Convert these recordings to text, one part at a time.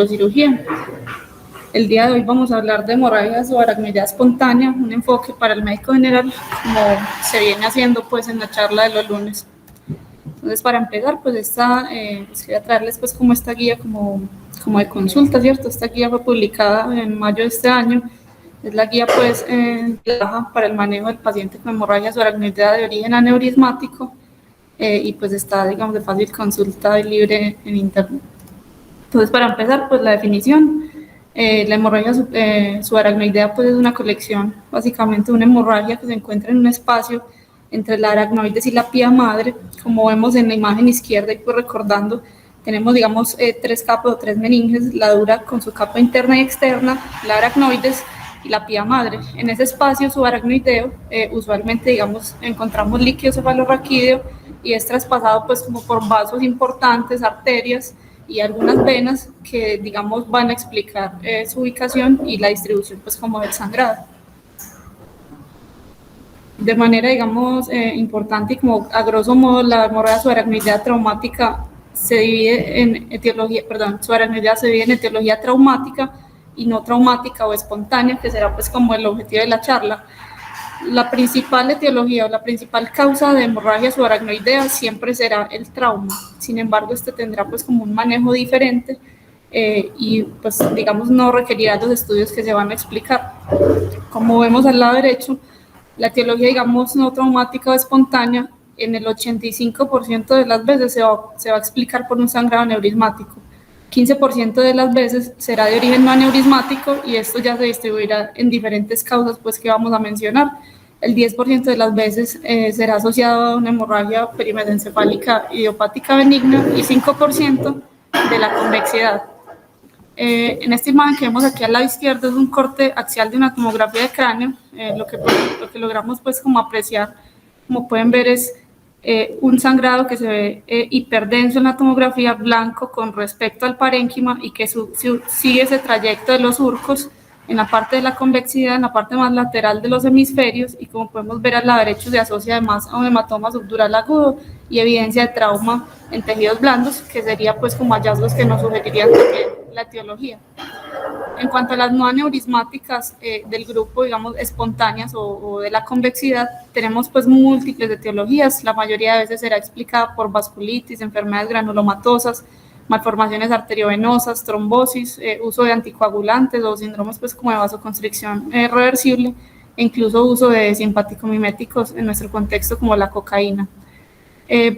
cirugía. El día de hoy vamos a hablar de hemorragia subaracnoidea espontánea, un enfoque para el médico general, como se viene haciendo pues en la charla de los lunes. Entonces, para empezar, pues quería traerles pues como esta guía como de consulta, ¿cierto? Esta guía fue publicada en mayo de este año. Es la guía pues para el manejo del paciente con hemorragia subaracnoidea de origen aneurismático y pues está, digamos, de fácil consulta y libre en internet. Entonces, para empezar, pues la definición, la hemorragia subaracnoidea pues es una colección, básicamente una hemorragia que se encuentra en un espacio entre la aracnoides y la pía madre. Como vemos en la imagen izquierda y pues recordando, tenemos, digamos, tres capas o tres meninges, la dura con su capa interna y externa, la aracnoides y la pía madre. En ese espacio subaracnoideo, usualmente, digamos, encontramos líquido cefalorraquídeo y es traspasado pues como por vasos importantes, arterias y algunas venas que, digamos, van a explicar su ubicación y la distribución pues como del sangrado. De manera, digamos, importante y como a grosso modo, la hemorragia subaracnoidea traumática se divide en etiología, subaracnoidea se divide en etiología traumática y no traumática o espontánea, que será pues como el objetivo de la charla. La principal etiología o la principal causa de hemorragia subaracnoidea siempre será el trauma. Sin embargo, este tendrá pues como un manejo diferente y pues digamos no requerirá los estudios que se van a explicar. Como vemos al lado derecho, la etiología, digamos, no traumática o espontánea, en el 85% de las veces se va a explicar por un sangrado aneurismático. 15% de las veces será de origen no aneurismático y esto ya se distribuirá en diferentes causas pues que vamos a mencionar. El 10% de las veces será asociado a una hemorragia perimesencefálica idiopática benigna y 5% de la convexidad. En esta imagen que vemos aquí al lado izquierdo es un corte axial de una tomografía de cráneo. Lo que logramos pues como apreciar, como pueden ver, es un sangrado que se ve hiperdenso en la tomografía, blanco con respecto al parénquima y que sigue ese trayecto de los surcos en la parte de la convexidad, en la parte más lateral de los hemisferios, y como podemos ver al lado derecho se asocia además a un hematoma subdural agudo y evidencia de trauma en tejidos blandos, que sería pues como hallazgos que nos sugerirían también la etiología. En cuanto a las no aneurismáticas del grupo, digamos, espontáneas o de la convexidad, tenemos pues múltiples etiologías. La mayoría de veces será explicada por vasculitis, enfermedades granulomatosas, malformaciones arteriovenosas, trombosis, uso de anticoagulantes o síndromes pues como de vasoconstricción reversible, e incluso uso de simpático-miméticos en nuestro contexto como la cocaína.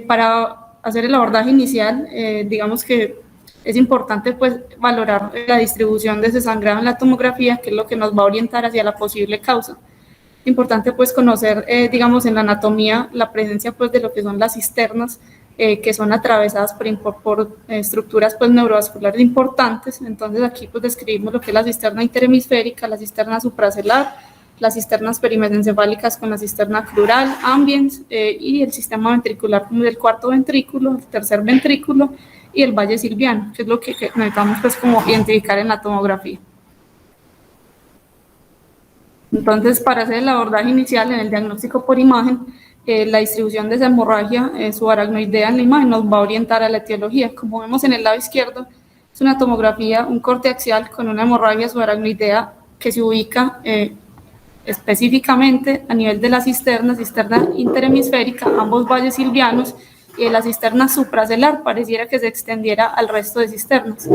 Para hacer el abordaje inicial, digamos que es importante pues valorar la distribución de ese sangrado en la tomografía, que es lo que nos va a orientar hacia la posible causa. Es importante pues conocer, digamos, en la anatomía la presencia pues de lo que son las cisternas, que son atravesadas por estructuras pues neurovasculares importantes. Entonces aquí pues describimos lo que es la cisterna interhemisférica, la cisterna supracelular, las cisternas perimesencefálicas con la cisterna crural, ambiens y el sistema ventricular como del cuarto ventrículo, el tercer ventrículo y el valle silviano, que es lo que necesitamos pues como identificar en la tomografía. Entonces, para hacer el abordaje inicial en el diagnóstico por imagen, la distribución de esa hemorragia subaracnoidea en la imagen nos va a orientar a la etiología. Como vemos en el lado izquierdo, es una tomografía, un corte axial con una hemorragia subaracnoidea que se ubica específicamente a nivel de la cisterna interhemisférica, ambos valles silvianos, y de la cisterna supracelular pareciera que se extendiera al resto de cisternas,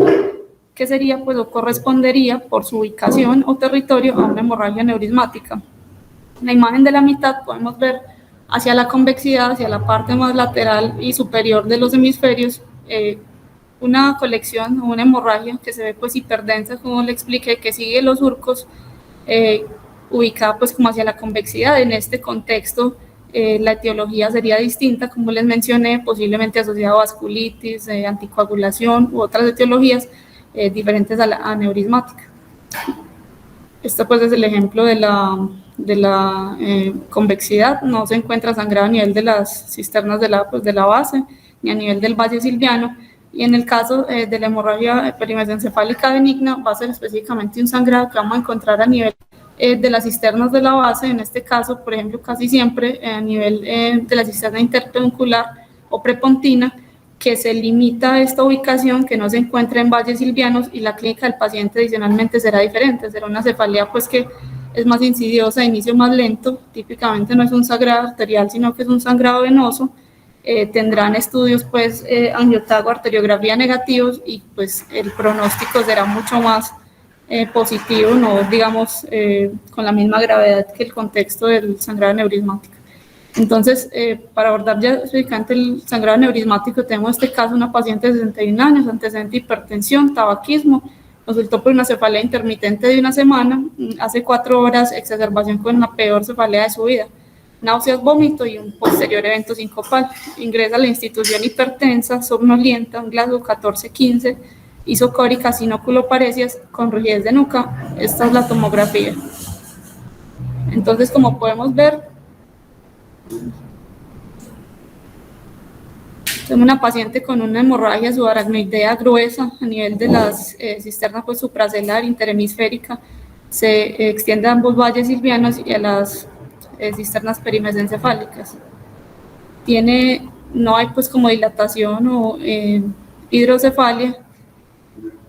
que sería pues o correspondería por su ubicación o territorio a una hemorragia aneurismática. En la imagen de la mitad podemos ver hacia la convexidad, hacia la parte más lateral y superior de los hemisferios, una colección o una hemorragia que se ve pues hiperdensa, como le expliqué, que sigue los surcos, ubicada pues como hacia la convexidad. En este contexto la etiología sería distinta, como les mencioné, posiblemente asociada a vasculitis, anticoagulación u otras etiologías diferentes a la aneurismática. Esto pues es el ejemplo de la convexidad. No se encuentra sangrado a nivel de las cisternas de la base ni a nivel del valle silviano, y en el caso de la hemorragia perimesencefálica benigna va a ser específicamente un sangrado que vamos a encontrar a nivel de las cisternas de la base, en este caso, por ejemplo, casi siempre a nivel de la cisterna interpeduncular o prepontina, que se limita a esta ubicación, que no se encuentra en valles silvianos, y la clínica del paciente adicionalmente será diferente, será una cefalea pues que es más insidiosa, de inicio más lento, típicamente no es un sangrado arterial, sino que es un sangrado venoso. Tendrán estudios pues angiotago, arteriografía negativos, y pues el pronóstico será mucho más positivo, no digamos con la misma gravedad que el contexto del sangrado aneurismático. Entonces, para abordar ya específicamente el sangrado aneurismático, tenemos este caso, una paciente de 61 años, antecedente de hipertensión, tabaquismo, consultó por una cefalea intermitente de una semana, hace 4 horas, exacerbación con la peor cefalea de su vida, náuseas, vómito y un posterior evento sincopal. Ingresa a la institución hipertensa, somnolienta, un Glasgow 14-15, isocórica, sinoculoparesias, con rigidez de nuca. Esta es la tomografía. Entonces, como podemos ver, tengo una paciente con una hemorragia subaracnoidea gruesa a nivel de las cisternas pues, supracelular, interhemisférica, se extiende a ambos valles silvianos y a las cisternas perimesencefálicas. No hay pues como dilatación o hidrocefalia,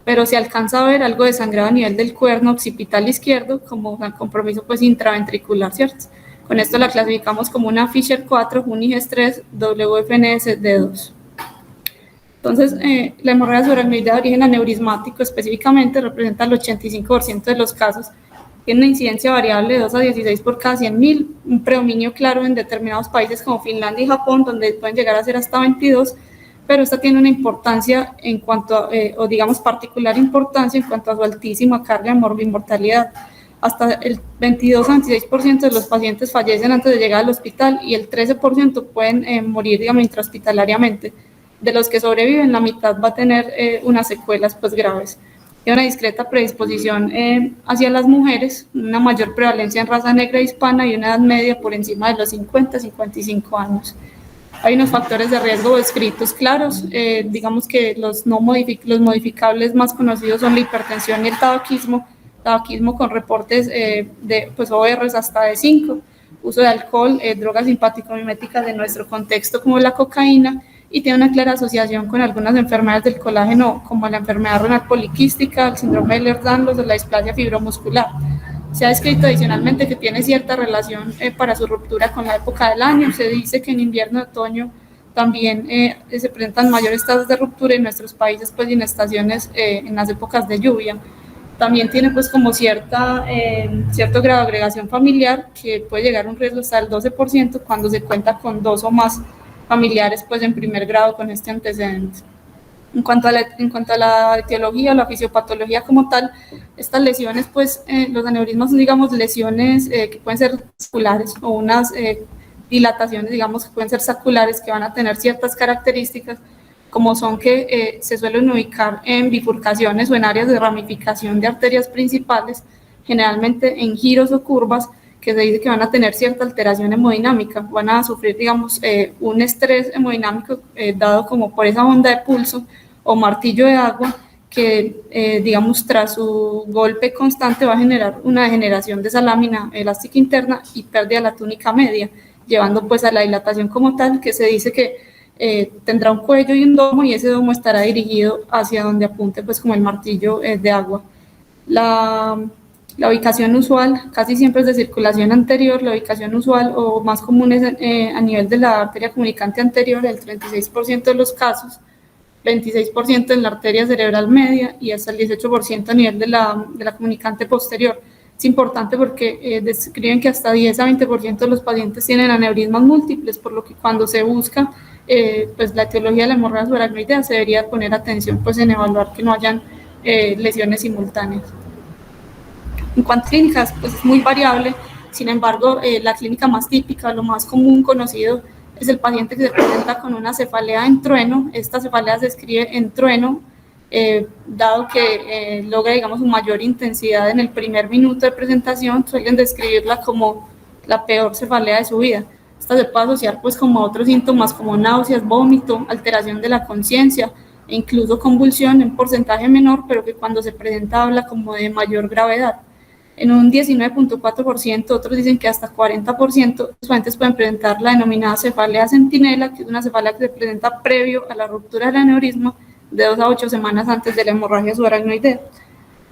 pero se alcanza a ver algo de sangrado a nivel del cuerno occipital izquierdo, como compromiso pues intraventricular, ¿cierto? Con esto la clasificamos como una Fisher 4, un IGES 3, WFNS D2. Entonces, la hemorragia subaracnoidea de origen aneurismático específicamente representa el 85% de los casos. Tiene una incidencia variable de 2 a 16 por cada 100.000, un predominio claro en determinados países como Finlandia y Japón, donde pueden llegar a ser hasta 22, pero esta tiene una importancia en cuanto a, o digamos particular importancia en cuanto a su altísima carga de morbimortalidad. Hasta el 22 a 26% de los pacientes fallecen antes de llegar al hospital y el 13% pueden morir, digamos, intrahospitalariamente. De los que sobreviven, la mitad va a tener unas secuelas pues graves. Hay una discreta predisposición hacia las mujeres, una mayor prevalencia en raza negra hispana y una edad media por encima de los 50-55 años. Hay unos factores de riesgo descritos claros, digamos que los modificables más conocidos son la hipertensión y el tabaquismo con reportes de pues, ORs hasta de 5, uso de alcohol, drogas simpático-miméticas de nuestro contexto como la cocaína, y tiene una clara asociación con algunas enfermedades del colágeno, como la enfermedad renal poliquística, el síndrome de Ehlers-Danlos o la displasia fibromuscular. Se ha descrito adicionalmente que tiene cierta relación para su ruptura con la época del año. Se dice que en invierno y otoño también se presentan mayores tasas de ruptura en nuestros países, pues en estaciones, en las épocas de lluvia. También tiene pues como cierto grado de agregación familiar, que puede llegar a un riesgo hasta el 12% cuando se cuenta con 2 o más familiares pues en primer grado con este antecedente. En cuanto a la etiología o la fisiopatología como tal, estas lesiones pues los aneurismas son digamos lesiones que pueden ser saculares o unas dilataciones digamos que pueden ser saculares que van a tener ciertas características, como son que se suelen ubicar en bifurcaciones o en áreas de ramificación de arterias principales, generalmente en giros o curvas, que se dice que van a tener cierta alteración hemodinámica, van a sufrir, digamos, un estrés hemodinámico dado como por esa onda de pulso o martillo de agua que, digamos, tras su golpe constante va a generar una degeneración de esa lámina elástica interna y pérdida de la túnica media, llevando pues a la dilatación como tal, que se dice que tendrá un cuello y un domo, y ese domo estará dirigido hacia donde apunte pues como el martillo de agua. La ubicación usual casi siempre es de circulación anterior. La ubicación usual o más común es a nivel de la arteria comunicante anterior, el 36% de los casos, 26% en la arteria cerebral media y hasta el 18% a nivel de la comunicante posterior. Es importante porque describen que hasta 10 a 20% de los pacientes tienen aneurismas múltiples, por lo que cuando se busca pues la etiología de la hemorragia subaracnoidea se debería poner atención pues en evaluar que no hayan lesiones simultáneas. En cuanto a clínicas, pues es muy variable. Sin embargo, la clínica más típica, lo más común conocido, es el paciente que se presenta con una cefalea en trueno. Esta cefalea se escribe en trueno, dado que logra, digamos, una mayor intensidad en el primer minuto de presentación. Suelen describirla como la peor cefalea de su vida. Esta se puede asociar pues como a otros síntomas como náuseas, vómito, alteración de la conciencia e incluso convulsión en porcentaje menor, pero que cuando se presenta habla como de mayor gravedad. En un 19.4%, otros dicen que hasta 40%, los pacientes pueden presentar la denominada cefalea centinela, que es una cefalea que se presenta previo a la ruptura del aneurisma de 2 a 8 semanas antes de la hemorragia subaracnoidea.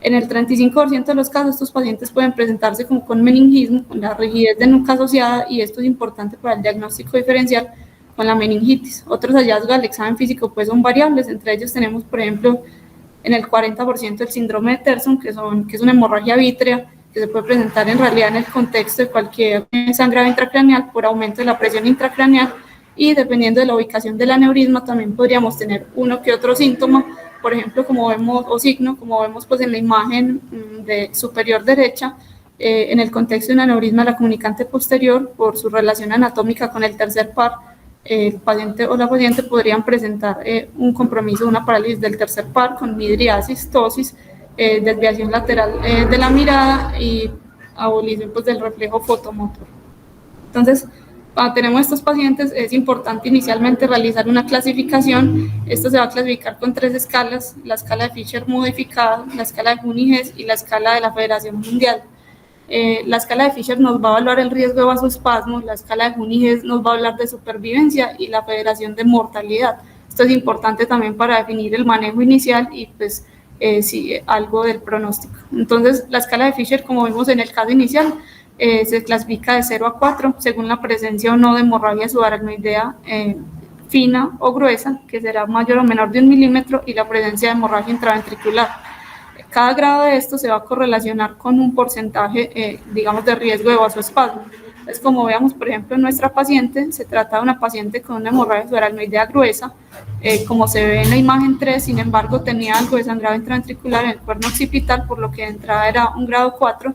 En el 35% de los casos, estos pacientes pueden presentarse como con meningismo, con la rigidez de nuca asociada, y esto es importante para el diagnóstico diferencial con la meningitis. Otros hallazgos del examen físico pues son variables, entre ellos tenemos, por ejemplo, en el 40% el síndrome de Terson, que es una hemorragia vítrea, que se puede presentar en realidad en el contexto de cualquier sangrado intracraneal por aumento de la presión intracraneal, y dependiendo de la ubicación del aneurisma también podríamos tener uno que otro síntoma, por ejemplo, como vemos, o signo, como vemos pues en la imagen de superior derecha, en el contexto de un aneurisma de la comunicante posterior, por su relación anatómica con el tercer par, el paciente o la paciente podrían presentar un compromiso, una parálisis del tercer par con midriasis, ptosis, desviación lateral de la mirada y abolición pues, del reflejo fotomotor. Entonces, cuando tenemos estos pacientes es importante inicialmente realizar una clasificación. Esto se va a clasificar con 3 escalas: la escala de Fisher modificada, la escala de Juni-Hess y la escala de la Federación Mundial. La escala de Fisher nos va a evaluar el riesgo de vasoespasmo, la escala de Juni-Hess nos va a hablar de supervivencia y la Federación de mortalidad. Esto es importante también para definir el manejo inicial y pues sí, algo del pronóstico. Entonces, la escala de Fisher, como vimos en el caso inicial, se clasifica de 0 a 4 según la presencia o no de hemorragia subaracnoidea fina o gruesa, que será mayor o menor de 1 milímetro, y la presencia de hemorragia intraventricular. Cada grado de esto se va a correlacionar con un porcentaje, digamos, de riesgo de vasoespasmo. Entonces, como veamos, por ejemplo, en nuestra paciente, se trata de una paciente con una hemorragia subaracnoidea gruesa, como se ve en la imagen 3, sin embargo, tenía algo de sangrado intraventricular en el cuerno occipital, por lo que de entrada era un grado 4,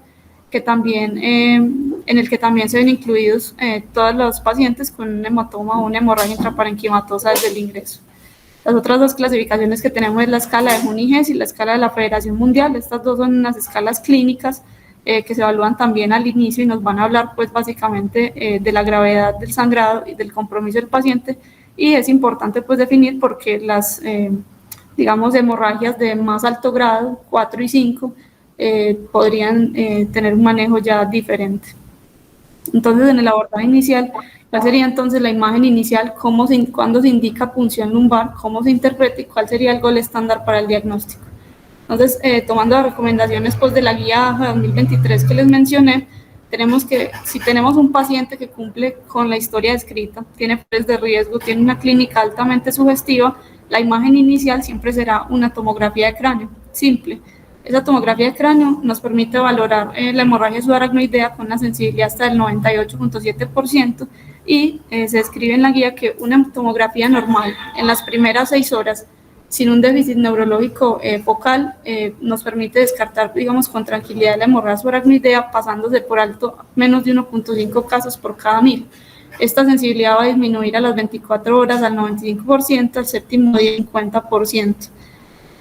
que también, en el que también se ven incluidos todos los pacientes con un hematoma o una hemorragia intraparenquimatosa desde el ingreso. Las otras 2 clasificaciones que tenemos es la escala de Juni-Hess y la escala de la Federación Mundial. Estas 2 son unas escalas clínicas que se evalúan también al inicio y nos van a hablar pues básicamente de la gravedad del sangrado y del compromiso del paciente, y es importante pues definir porque las digamos hemorragias de más alto grado, 4 y 5, podrían tener un manejo ya diferente. Entonces, en el abordaje inicial, ¿cuál sería entonces la imagen inicial? ¿Cuándo se indica punción lumbar? ¿Cómo se interpreta? ¿Y cuál sería el gol estándar para el diagnóstico? Entonces, tomando las recomendaciones pues, de la guía AJA 2023 que les mencioné, tenemos que, si tenemos un paciente que cumple con la historia descrita, tiene factores de riesgo, tiene una clínica altamente sugestiva, la imagen inicial siempre será una tomografía de cráneo, simple. Esa tomografía de cráneo nos permite valorar la hemorragia subaracnoidea con una sensibilidad hasta el 98.7%, y se describe en la guía que una tomografía normal en las primeras 6 horas sin un déficit neurológico focal nos permite descartar, digamos, con tranquilidad la hemorragia subaracnoidea, pasándose por alto menos de 1.5 casos por cada 1000. Esta sensibilidad va a disminuir a las 24 horas al 95%, al séptimo día 50%.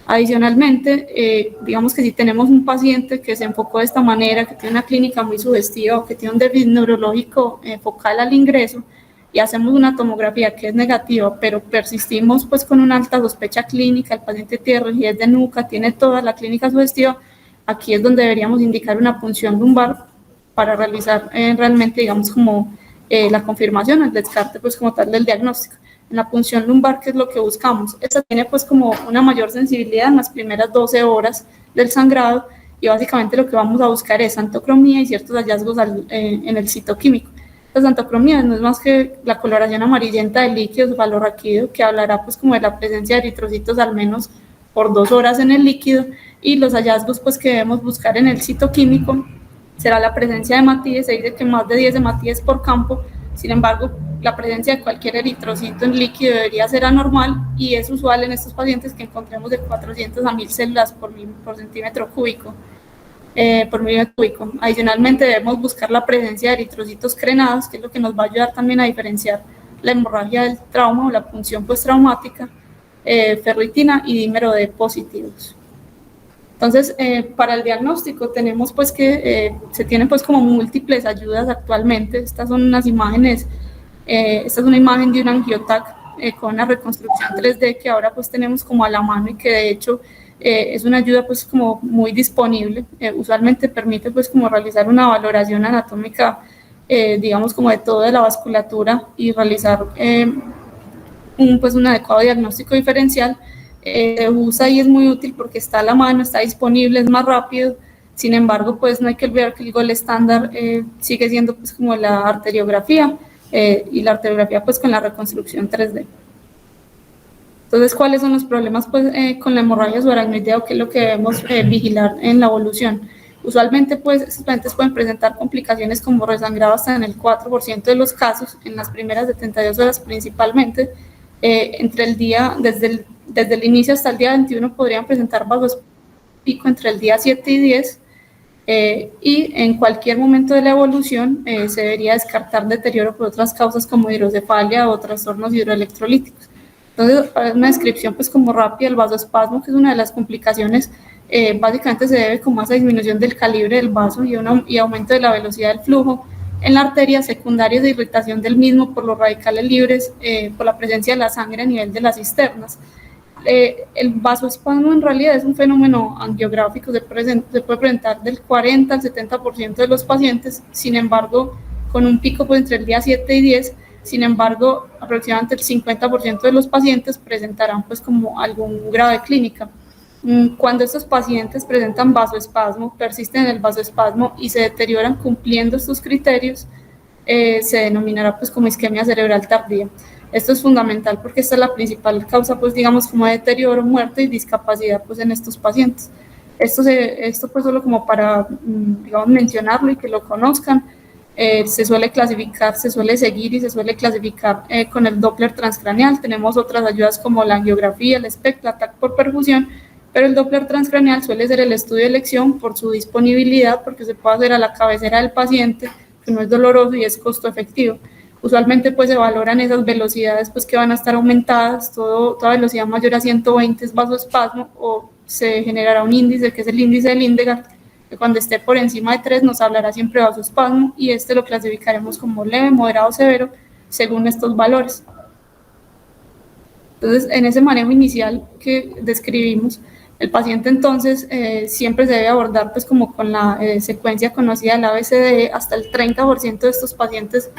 Adicionalmente, digamos que si tenemos un paciente que se enfocó de esta manera, que tiene una clínica muy sugestiva o que tiene un déficit neurológico focal al ingreso, y hacemos una tomografía que es negativa, pero persistimos pues con una alta sospecha clínica, el paciente tiene rigidez de nuca, tiene toda la clínica sugestiva, aquí es donde deberíamos indicar una punción lumbar para realizar realmente, digamos, como la confirmación, el descarte pues como tal del diagnóstico. En la punción lumbar, ¿qué es lo que buscamos? Esta tiene pues como una mayor sensibilidad en las primeras 12 horas del sangrado, y básicamente lo que vamos a buscar es santocromía y ciertos hallazgos en el citoquímico. La santocromía no es más que la coloración amarillenta del líquido cefalorraquídeo, que hablará pues como de la presencia de eritrocitos al menos por 2 horas en el líquido, y los hallazgos pues que debemos buscar en el citoquímico será la presencia de hematíes. Se dice que más de 10 hematíes por campo. Sin embargo, la presencia de cualquier eritrocito en líquido debería ser anormal, y es usual en estos pacientes que encontremos de 400 a 1000 células por centímetro cúbico. Por milímetro cúbico. Adicionalmente, debemos buscar la presencia de eritrocitos crenados, que es lo que nos va a ayudar también a diferenciar la hemorragia del trauma o la punción postraumática, ferritina y dímero D positivos. Entonces, para el diagnóstico tenemos pues que se tienen pues como múltiples ayudas actualmente. Estas son unas imágenes, esta es una imagen de un angiotac con una reconstrucción 3D que ahora pues tenemos como a la mano, y que de hecho es una ayuda pues como muy disponible, usualmente permite pues como realizar una valoración anatómica, digamos como de toda la vasculatura y realizar un adecuado diagnóstico diferencial. Se usa y es muy útil porque está a la mano, está disponible, es más rápido. Sin embargo, pues no hay que olvidar que el gol estándar sigue siendo pues como la arteriografía, y la arteriografía pues con la reconstrucción 3D. Entonces, ¿cuáles son los problemas pues, con la hemorragia subaracnoidea o qué es lo que debemos vigilar en la evolución? Usualmente, pues, estos pacientes pueden presentar complicaciones como resangrado hasta en el 4% de los casos, en las primeras 72 horas principalmente. Desde el inicio hasta el día 21 podrían presentar vasos pico entre el día 7 y 10, y en cualquier momento de la evolución se debería descartar deterioro por otras causas como hidrocefalia o trastornos hidroelectrolíticos. Entonces, para una descripción pues como rápida, el vasoespasmo, que es una de las complicaciones, básicamente se debe como a esa disminución del calibre del vaso y aumento de la velocidad del flujo en la arteria, secundarios de irritación del mismo por los radicales libres, por la presencia de la sangre a nivel de las cisternas. El vasoespasmo en realidad es un fenómeno angiográfico, se puede presentar del 40 al 70% de los pacientes, sin embargo, con un pico pues, entre el día 7 y 10, sin embargo, aproximadamente el 50% de los pacientes presentarán pues como algún grado de clínica. Cuando estos pacientes presentan vasoespasmo, persisten en el vasoespasmo y se deterioran cumpliendo estos criterios, se denominará pues como isquemia cerebral tardía. Esto es fundamental porque esta es la principal causa, pues digamos, como de deterioro, muerte y discapacidad pues en estos pacientes. Esto pues solo como para, digamos, mencionarlo y que lo conozcan. Se suele clasificar, se suele seguir y se suele clasificar con el Doppler transcraneal. Tenemos otras ayudas como la angiografía, el SPECT, la TAC por perfusión, pero el Doppler transcraneal suele ser el estudio de elección por su disponibilidad, porque se puede hacer a la cabecera del paciente, que no es doloroso y es costo efectivo. Usualmente pues se valoran esas velocidades pues que van a estar aumentadas, toda velocidad mayor a 120 es vasoespasmo, o se generará un índice que es el índice de Lindegard, que cuando esté por encima de 3 nos hablará siempre de vasoespasmo, y este lo clasificaremos como leve, moderado, severo, según estos valores. Entonces, en ese manejo inicial que describimos, el paciente entonces siempre se debe abordar pues como con la secuencia conocida del ABCDE. Hasta el 30% de estos pacientes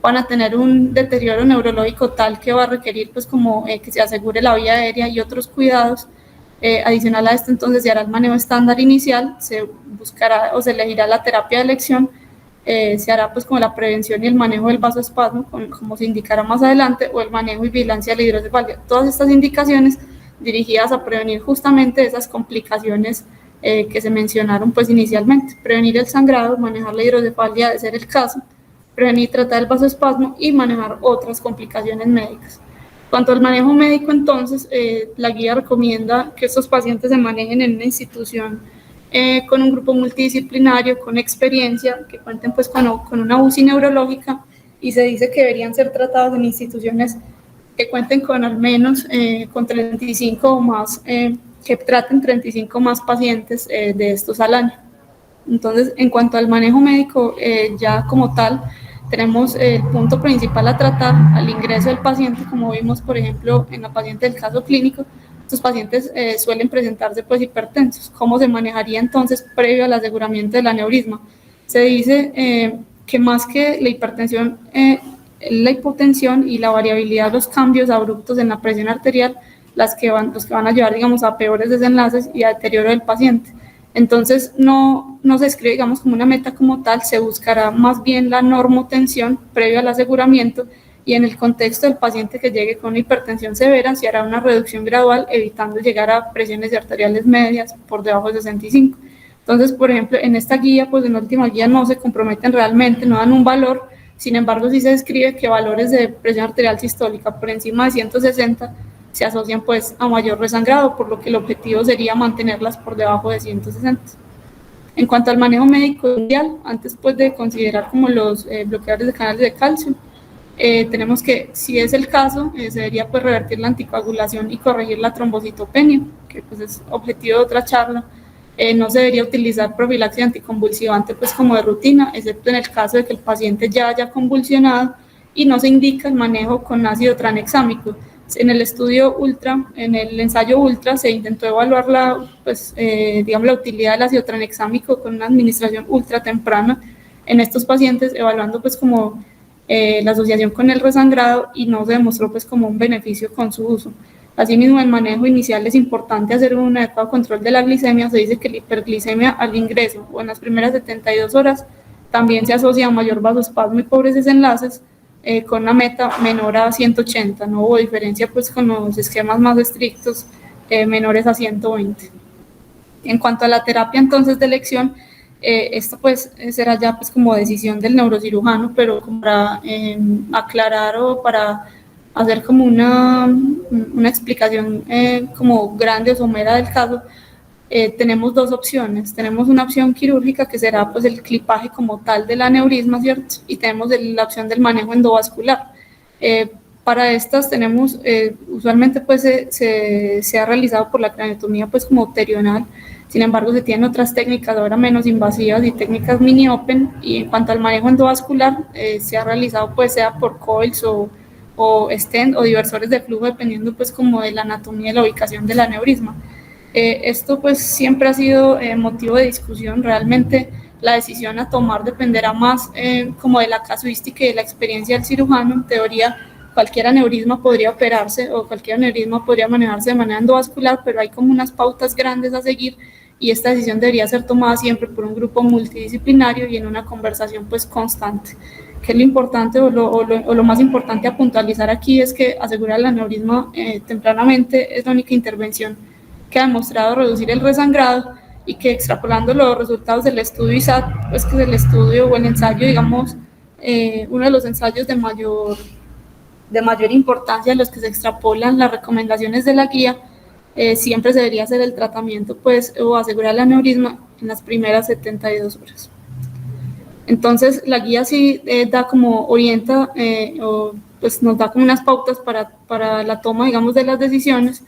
van a tener un deterioro neurológico tal que va a requerir pues como que se asegure la vía aérea y otros cuidados. Adicional a esto, entonces se hará el manejo estándar inicial, se buscará o se elegirá la terapia de elección, se hará pues como la prevención y el manejo del vasoespasmo, como se indicará más adelante, o el manejo y vigilancia de la hidrocefalia. Todas estas indicaciones dirigidas a prevenir justamente esas complicaciones que se mencionaron pues inicialmente: prevenir el sangrado, manejar la hidrocefalia de ser el caso, prevenir y tratar el vasoespasmo y manejar otras complicaciones médicas. Cuanto al manejo médico, entonces, la guía recomienda que estos pacientes se manejen en una institución con un grupo multidisciplinario, con experiencia, que cuenten pues con una UCI neurológica, y se dice que deberían ser tratados en instituciones que cuenten con al menos con 35 o más, que traten 35 más pacientes de estos al año. Entonces, en cuanto al manejo médico, ya como tal, tenemos el punto principal a tratar al ingreso del paciente. Como vimos, por ejemplo, en la paciente del caso clínico, estos pacientes suelen presentarse pues hipertensos. ¿Cómo se manejaría entonces previo al aseguramiento del aneurisma? Se dice que más que la hipertensión, la hipotensión y la variabilidad, los cambios abruptos en la presión arterial, los que van a llevar, digamos, a peores desenlaces y a deterioro del paciente. Entonces, no se escribe, digamos, como una meta como tal, se buscará más bien la normotensión previo al aseguramiento, y en el contexto del paciente que llegue con hipertensión severa, se hará una reducción gradual, evitando llegar a presiones arteriales medias por debajo de 65. Entonces, por ejemplo, en esta guía, pues en la última guía no se comprometen realmente, no dan un valor. Sin embargo, sí se describe que valores de presión arterial sistólica por encima de 160 se asocian pues a mayor resangrado, por lo que el objetivo sería mantenerlas por debajo de 160. En cuanto al manejo médico inicial, antes pues de considerar como los bloqueadores de canales de calcio, tenemos que, si es el caso, se debería pues revertir la anticoagulación y corregir la trombocitopenia, que pues es objetivo de otra charla. No se debería utilizar profilaxis anticonvulsivante pues como de rutina, excepto en el caso de que el paciente ya haya convulsionado, y no se indica el manejo con ácido tranexámico. En el estudio ULTRA, en el ensayo ULTRA, se intentó evaluar digamos, la utilidad del ácido tranexámico con una administración ultra temprana en estos pacientes, evaluando pues como la asociación con el resangrado, y no se demostró pues como un beneficio con su uso. Asimismo, el manejo inicial es importante hacer un adecuado control de la glicemia. Se dice que la hiperglicemia al ingreso o en las primeras 72 horas también se asocia a mayor vasoespasmo y pobres desenlaces, con una meta menor a 180, no hubo diferencia pues con los esquemas más estrictos, menores a 120. En cuanto a la terapia entonces de elección, esto pues será ya pues como decisión del neurocirujano, pero para aclarar o para hacer como una explicación como grande o somera del caso, tenemos dos opciones. Tenemos una opción quirúrgica que será pues el clipaje como tal del aneurisma, ¿cierto? Y tenemos la opción del manejo endovascular. Para estas tenemos, usualmente pues se ha realizado por la craniotomía pues como pterional. Sin embargo, se tienen otras técnicas ahora menos invasivas y técnicas mini open, y en cuanto al manejo endovascular, se ha realizado pues sea por coils o stent o diversores de flujo, dependiendo pues como de la anatomía y la ubicación del aneurisma. Esto pues siempre ha sido motivo de discusión. Realmente la decisión a tomar dependerá más como de la casuística y de la experiencia del cirujano. En teoría, cualquier aneurisma podría operarse o cualquier aneurisma podría manejarse de manera endovascular, pero hay como unas pautas grandes a seguir, y esta decisión debería ser tomada siempre por un grupo multidisciplinario y en una conversación pues constante. Que es lo importante o lo más importante a puntualizar aquí es que asegurar el aneurisma tempranamente es la única intervención que ha demostrado reducir el resangrado, y que extrapolando los resultados del estudio ISAT, pues que es el estudio o el ensayo, digamos, uno de los ensayos de mayor importancia, en los que se extrapolan las recomendaciones de la guía, siempre se debería hacer el tratamiento pues o asegurar el aneurisma en las primeras 72 horas. Entonces la guía sí da como orienta o pues nos da como unas pautas para la toma, digamos, de las decisiones.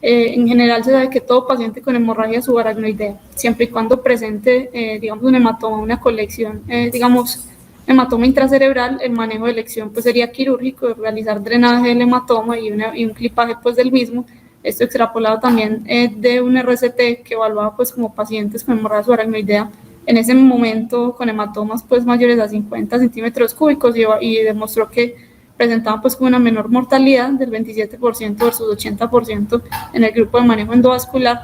En general se sabe que todo paciente con hemorragia subaracnoidea, siempre y cuando presente, digamos, un hematoma, una colección, digamos, hematoma intracerebral, el manejo de elección pues sería quirúrgico, realizar drenaje del hematoma y un clipaje pues del mismo. Esto extrapolado también de un RCT que evaluaba pues como pacientes con hemorragia subaracnoidea en ese momento con hematomas pues mayores a 50 centímetros cúbicos, y demostró que presentaban pues con una menor mortalidad del 27% versus 80% en el grupo de manejo endovascular.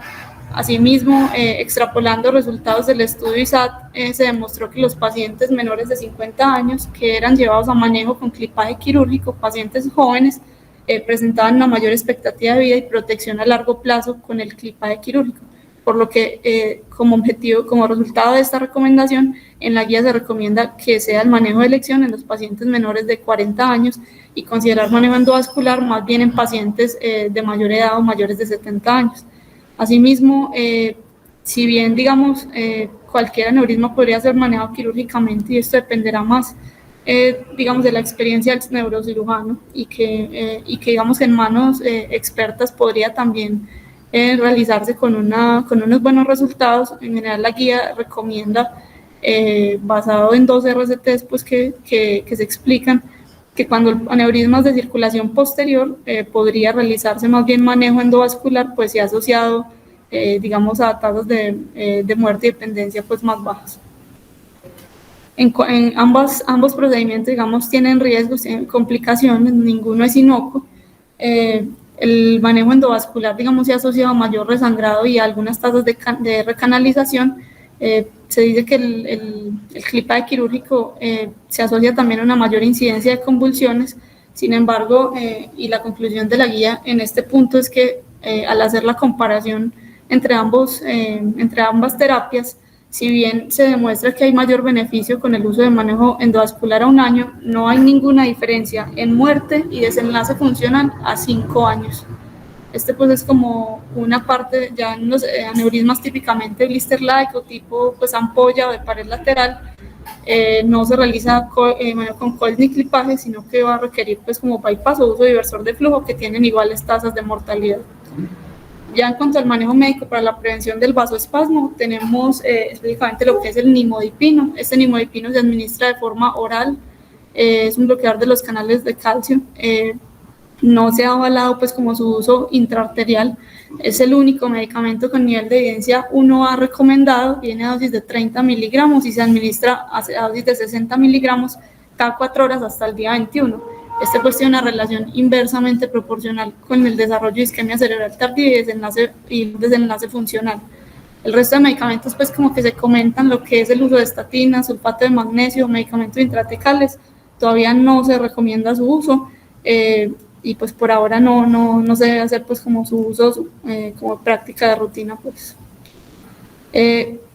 Asimismo, extrapolando resultados del estudio ISAT, se demostró que los pacientes menores de 50 años que eran llevados a manejo con clipaje quirúrgico, pacientes jóvenes, presentaban una mayor expectativa de vida y protección a largo plazo con el clipaje quirúrgico, por lo que como resultado de esta recomendación, en la guía se recomienda que sea el manejo de elección en los pacientes menores de 40 años y considerar manejo endovascular más bien en pacientes de mayor edad o mayores de 70 años. Asimismo, si bien, digamos, cualquier aneurisma podría ser manejado quirúrgicamente, y esto dependerá más, digamos, de la experiencia del neurocirujano, y que digamos, en manos expertas podría también realizarse con unos buenos resultados. En general, la guía recomienda, basado en 2 RCTs pues, que se explican, que cuando el aneurisma es de circulación posterior, podría realizarse más bien manejo endovascular, pues se ha asociado, digamos, a tasas de muerte y dependencia pues más bajas. En ambos procedimientos, digamos, tienen riesgos, tienen complicaciones, ninguno es inocuo. El manejo endovascular, digamos, se ha asociado a mayor resangrado y a algunas tasas de recanalización. Se dice que el clipaje quirúrgico se asocia también a una mayor incidencia de convulsiones. Sin embargo, y la conclusión de la guía en este punto es que al hacer la comparación entre ambas terapias, si bien se demuestra que hay mayor beneficio con el uso de manejo endovascular a 1 año, no hay ninguna diferencia en muerte y desenlace funcional a 5 años. Este pues es como una parte ya en los aneurismas típicamente blister-like o tipo pues ampolla o de pared lateral. No se realiza con coil ni clipaje, sino que va a requerir pues como bypass o uso de diversor de flujo, que tienen iguales tasas de mortalidad. Ya en cuanto al manejo médico para la prevención del vasoespasmo, tenemos específicamente lo que es el nimodipino. Este nimodipino se administra de forma oral, es un bloqueador de los canales de calcio. no se ha avalado pues como su uso intraarterial. Es el único medicamento con nivel de evidencia 1A recomendado, viene a dosis de 30 miligramos y se administra a dosis de 60 miligramos cada 4 horas hasta el día 21. Este pues tiene una relación inversamente proporcional con el desarrollo de isquemia cerebral tardía y desenlace funcional. El resto de medicamentos pues como que se comentan lo que es el uso de estatinas, sulfato de magnesio, medicamentos intratecales, todavía no se recomienda su uso, y pues por ahora no se debe hacer pues como su uso como práctica de rutina pues.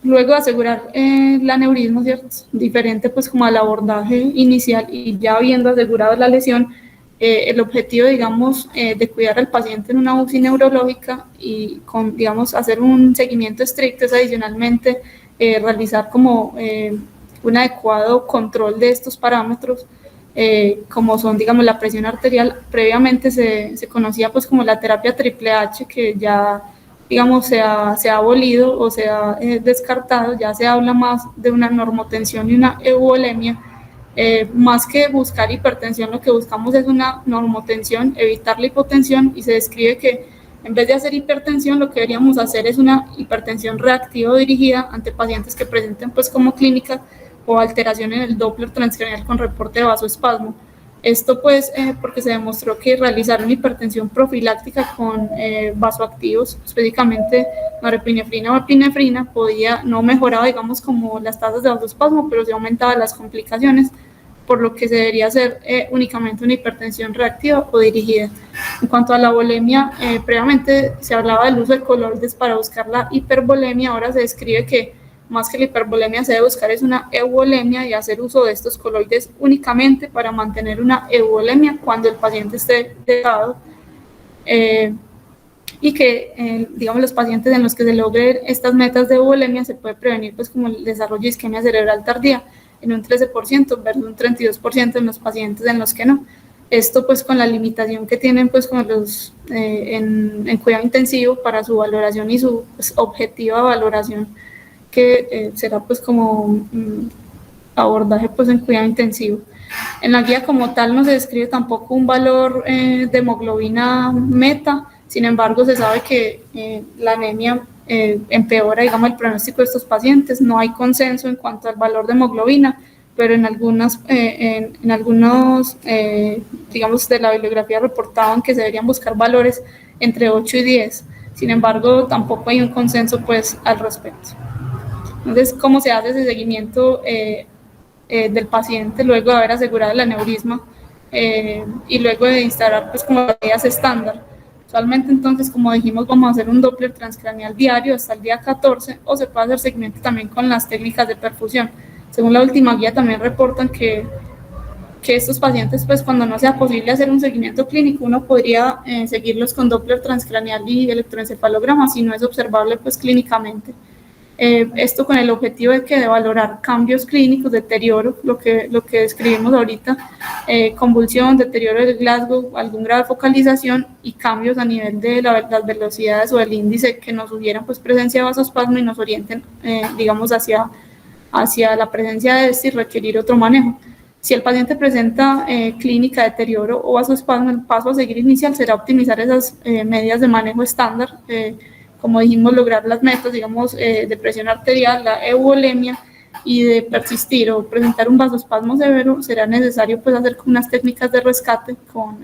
Luego de asegurar el aneurisma, ¿cierto? Diferente pues como al abordaje inicial y ya habiendo asegurado la lesión, el objetivo, digamos, de cuidar al paciente en una UCI neurológica y con, digamos, hacer un seguimiento estricto es adicionalmente realizar como un adecuado control de estos parámetros, como son, digamos, la presión arterial. Previamente se conocía pues como la terapia triple H, que ya, digamos, se ha abolido o se ha descartado, ya se habla más de una normotensión y una euvolemia. Más que buscar hipertensión, lo que buscamos es una normotensión, evitar la hipotensión, y se describe que en vez de hacer hipertensión, lo que deberíamos hacer es una hipertensión reactiva o dirigida ante pacientes que presenten pues como clínica o alteración en el Doppler transcranial con reporte de vasoespasmo. Esto pues porque se demostró que realizar una hipertensión profiláctica con vasoactivos, específicamente norepinefrina o epinefrina, no mejoraba, digamos, como las tasas de vasoespasmo, pero sí aumentaba las complicaciones, por lo que se debería hacer únicamente una hipertensión reactiva o dirigida. En cuanto a la volemia, previamente se hablaba del uso de coloides para buscar la hipervolemia, ahora se describe que más que la hipervolemia se debe buscar es una euvolemia y hacer uso de estos coloides únicamente para mantener una euvolemia cuando el paciente esté sedado, y que, digamos, los pacientes en los que se logren estas metas de euvolemia se puede prevenir pues como el desarrollo de isquemia cerebral tardía en un 13% versus un 32% en los pacientes en los que no. Esto pues con la limitación que tienen pues con los en cuidado intensivo para su valoración y su pues, objetiva valoración, que será pues como abordaje pues en cuidado intensivo. En la guía como tal no se describe tampoco un valor de hemoglobina meta, sin embargo se sabe que la anemia empeora, digamos, el pronóstico de estos pacientes. No hay consenso en cuanto al valor de hemoglobina, pero en algunos, digamos, de la bibliografía reportaban que se deberían buscar valores entre 8 y 10. Sin embargo, tampoco hay un consenso pues al respecto. Entonces, ¿cómo se hace ese seguimiento del paciente luego de haber asegurado el aneurisma y luego de instalar pues como medidas estándar? Usualmente entonces, como dijimos, vamos a hacer un Doppler transcranial diario hasta el día 14, o se puede hacer seguimiento también con las técnicas de perfusión. Según la última guía también reportan que estos pacientes, pues cuando no sea posible hacer un seguimiento clínico, uno podría seguirlos con Doppler transcranial y electroencefalograma si no es observable pues clínicamente. Esto con el objetivo de valorar cambios clínicos, deterioro, lo que describimos ahorita, convulsión, deterioro del Glasgow, algún grado de focalización y cambios a nivel de las velocidades o del índice que nos sugieran pues presencia de vasoespasmo y nos orienten, digamos, hacia la presencia de este y requerir otro manejo. Si el paciente presenta clínica, deterioro o vasoespasmo, el paso a seguir inicial será optimizar esas medidas de manejo estándar, como dijimos, lograr las metas, digamos, de presión arterial, la euvolemia, y de persistir o presentar un vasoespasmo severo, será necesario pues hacer unas técnicas de rescate con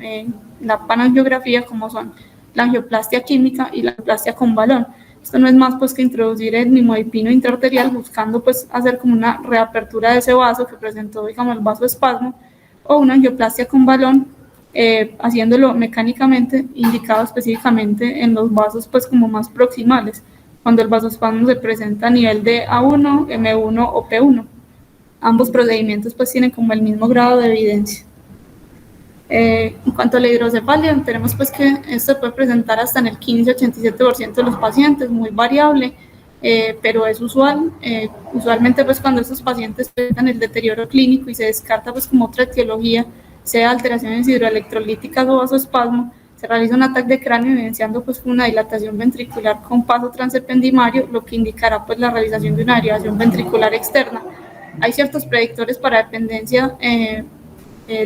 la panangiografía, como son la angioplastia química y la angioplastia con balón. Esto no es más pues que introducir el nimodipino intraarterial buscando pues hacer como una reapertura de ese vaso que presentó, digamos, el vasoespasmo, o una angioplastia con balón, haciéndolo mecánicamente, indicado específicamente en los vasos pues como más proximales, cuando el vasoespasmo se presenta a nivel de A1, M1 o P1. Ambos procedimientos pues tienen como el mismo grado de evidencia. En cuanto a la hidrocefalia, tenemos pues que esto puede presentar hasta en el 15-87% de los pacientes, muy variable, pero es usual. Usualmente pues cuando estos pacientes presentan el deterioro clínico y se descarta pues como otra etiología, sea alteraciones hidroelectrolíticas o vasoespasmo, se realiza un ataque de cráneo evidenciando pues una dilatación ventricular con paso transependimario, lo que indicará pues la realización de una derivación ventricular externa. Hay ciertos predictores para dependencia,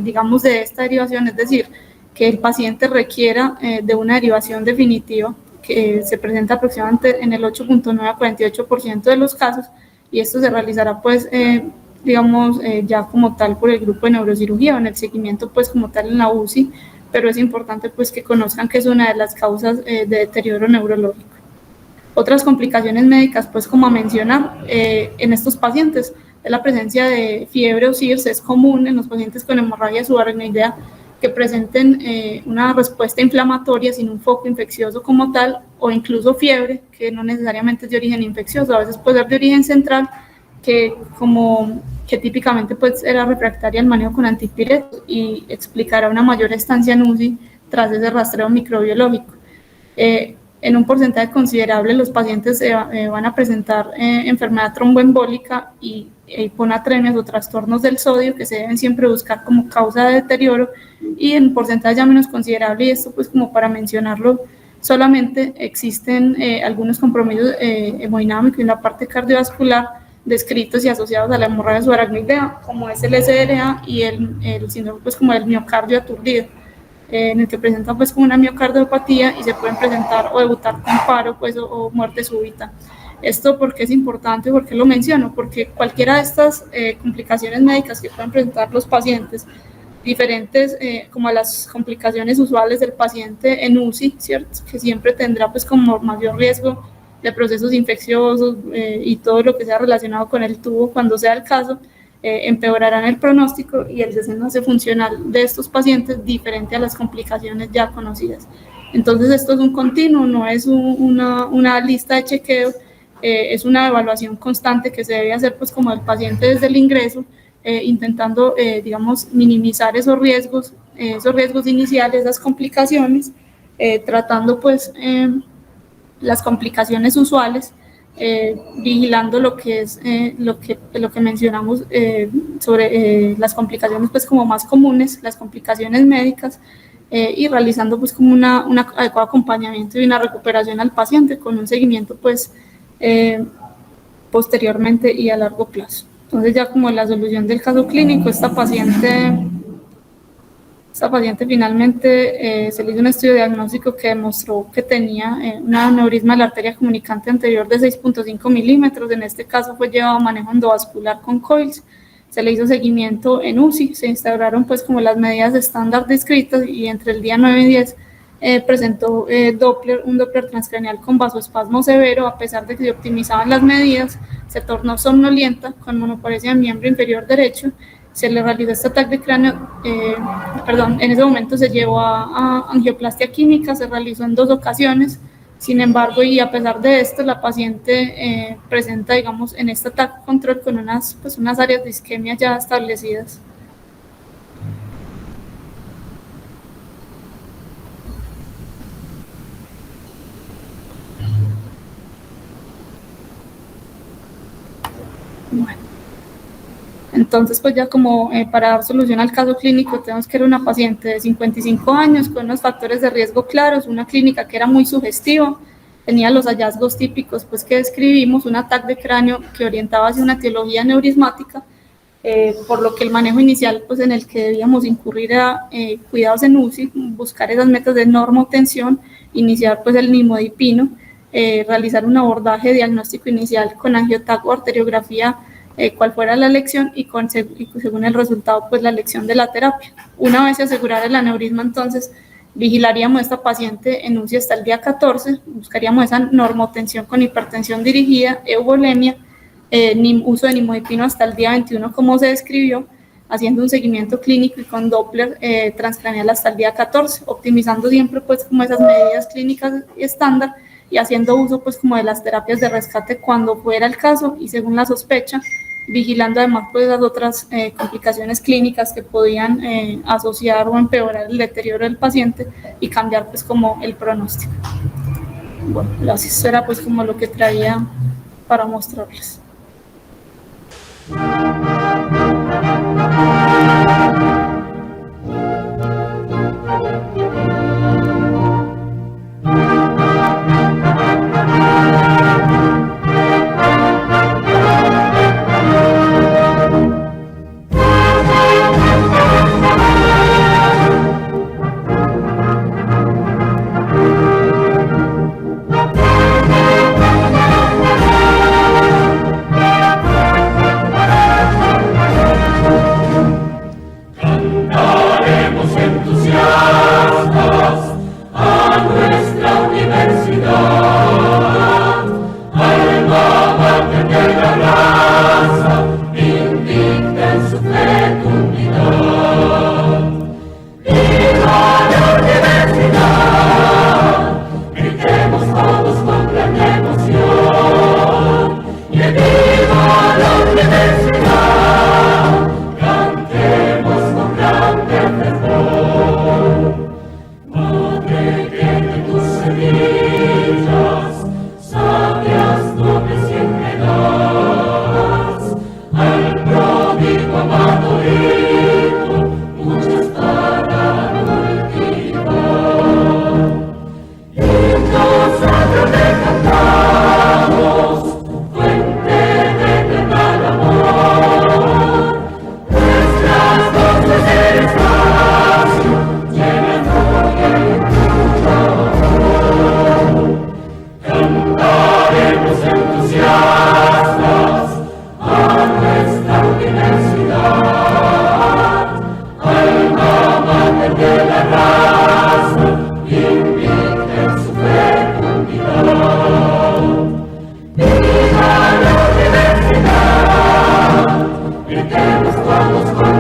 digamos, de esta derivación, es decir, que el paciente requiera de una derivación definitiva, que se presenta aproximadamente en el 8.9 a 48% de los casos, y esto se realizará pues digamos ya como tal por el grupo de neurocirugía o en el seguimiento pues como tal en la UCI, pero es importante pues que conozcan que es una de las causas de deterioro neurológico. Otras complicaciones médicas pues como a mencionar en estos pacientes es la presencia de fiebre o SIRS. Es común en los pacientes con hemorragia subaracnoidea que presenten una respuesta inflamatoria sin un foco infeccioso como tal, o incluso fiebre, que no necesariamente es de origen infeccioso, a veces puede ser de origen central, que típicamente pues era refractaria al manejo con antipiretos y explicará una mayor estancia en UCI tras ese rastreo microbiológico. En un porcentaje considerable los pacientes van a presentar enfermedad tromboembólica y hiponatremias o trastornos del sodio, que se deben siempre buscar como causa de deterioro, y en porcentaje ya menos considerable, y esto pues como para mencionarlo solamente, existen algunos compromisos hemodinámicos en la parte cardiovascular descritos y asociados a la hemorragia subaracnoidea, como es el SDRA y el síndrome pues como el miocardio aturdido, en el que presentan pues como una miocardiopatía y se pueden presentar o debutar con paro pues o muerte súbita. Esto porque es importante, porque lo menciono, porque cualquiera de estas complicaciones médicas que pueden presentar los pacientes, diferentes como a las complicaciones usuales del paciente en UCI, ¿cierto? Que siempre tendrá pues como mayor riesgo de procesos infecciosos y todo lo que sea relacionado con el tubo cuando sea el caso, empeorarán el pronóstico y el desenlace funcional de estos pacientes diferente a las complicaciones ya conocidas. Entonces esto es un continuo, no es una lista de chequeo, es una evaluación constante que se debe hacer pues como el paciente desde el ingreso, intentando digamos minimizar esos riesgos iniciales, esas complicaciones, tratando pues las complicaciones usuales, vigilando lo que es lo que mencionamos sobre las complicaciones pues como más comunes, las complicaciones médicas, y realizando pues como un adecuado acompañamiento y una recuperación al paciente con un seguimiento pues posteriormente y a largo plazo. Entonces ya como la solución del caso clínico, esta paciente finalmente se le hizo un estudio diagnóstico que demostró que tenía un aneurisma de la arteria comunicante anterior de 6.5 milímetros. En este caso fue llevado a manejo endovascular con coils. Se le hizo seguimiento en UCI, se instauraron pues como las medidas estándar descritas, y entre el día 9 y 10 presentó un Doppler transcranial con vasoespasmo severo. A pesar de que se optimizaban las medidas, se tornó somnolienta con monoparesia de miembro inferior derecho. Se le realizó este ataque de cráneo, en ese momento se llevó a angioplastia química, se realizó en 2 ocasiones. Sin embargo, y a pesar de esto, la paciente presenta, digamos, en este ataque control con unas áreas de isquemia ya establecidas. Bueno. Entonces, pues ya como para dar solución al caso clínico, tenemos que era una paciente de 55 años con unos factores de riesgo claros, una clínica que era muy sugestiva, tenía los hallazgos típicos pues que describimos, un ataque de cráneo que orientaba hacia una etiología aneurismática, por lo que el manejo inicial pues en el que debíamos incurrir era cuidados en UCI, buscar esas metas de normotensión, iniciar pues el nimodipino, realizar un abordaje diagnóstico inicial con angiotac o arteriografía, cuál fuera la elección, y según el resultado pues la elección de la terapia. Una vez se asegurara el aneurisma, entonces vigilaríamos a esta paciente en UCI hasta el día 14, buscaríamos esa normotensión con hipertensión dirigida, euvolemia, uso de nimodipino hasta el día 21 como se describió, haciendo un seguimiento clínico y con Doppler transcranial hasta el día 14, optimizando siempre pues como esas medidas clínicas estándar y haciendo uso pues como de las terapias de rescate cuando fuera el caso y según la sospecha, vigilando además pues las otras complicaciones clínicas que podían asociar o empeorar el deterioro del paciente y cambiar pues como el pronóstico. Bueno, gracias. Eso era pues como lo que traía para mostrarles. que buscamos